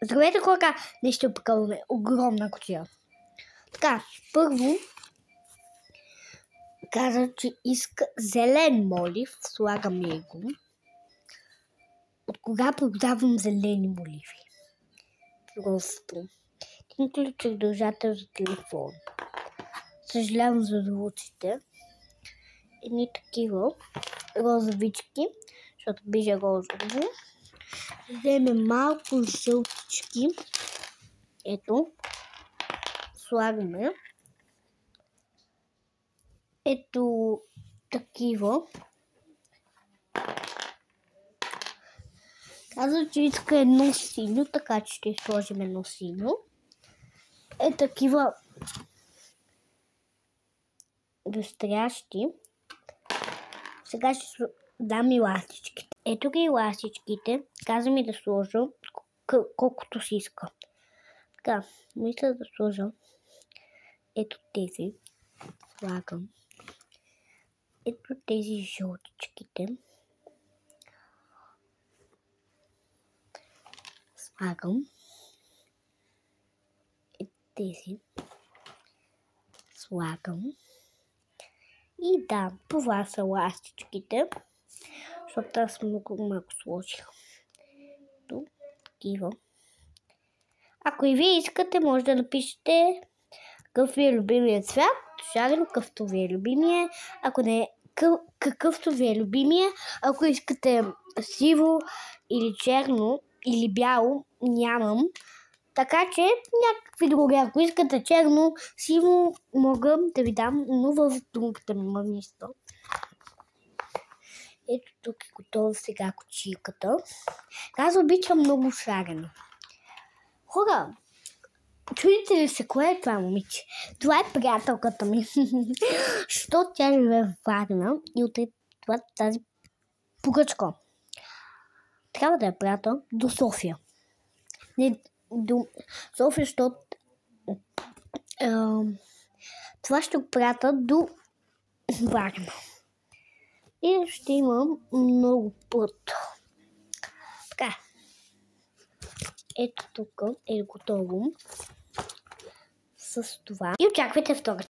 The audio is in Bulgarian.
Здравейте, хора! Днес ще опакаваме огромна кутия. Така, първо каза, че иска зелен молив. Слагаме го. От кога продавам зелени моливи? Просто. Един ключов държател за телефон. Съжалявам за звуците. Едни такива розовички, защото беше розово. Вземем малко жълтички. Ето. Слагаме. Ето такива. Казва, че иска едно синьо, така че ще сложим едно синьо. Такива дострящи. Сега ще дам и ластичките. Ето ги ластичките. Каза ми да сложа колкото си иска. Така, мисля да сложа ето тези. Слагам. Ето тези жълтичките. Слагам. Ето тези. Слагам. И да, това са ластичките. Защото аз много малко сложих. Тук, такива. Ако и вие искате, може да напишете какъв ви е любимият цвят. Шарено, какъвто ви е любимия. Ако не, какъвто ви е любимия. Ако искате сиво или черно или бяло, нямам. Така че някакви други. Ако искате черно, сиво, мога да ви дам, но в другата ми место. Ето тук е готова сега кутийката. Аз обичам много шарено. Хора, чудите ли се кое е това момиче? Това е приятелката ми. Защото тя живее в Варна и от това тази поръчка. Трябва да я прата до София. Не до София, защото това ще го прата до Варна. И ще имам много път. Така. Ето тук е готово с това. И очаквайте втората.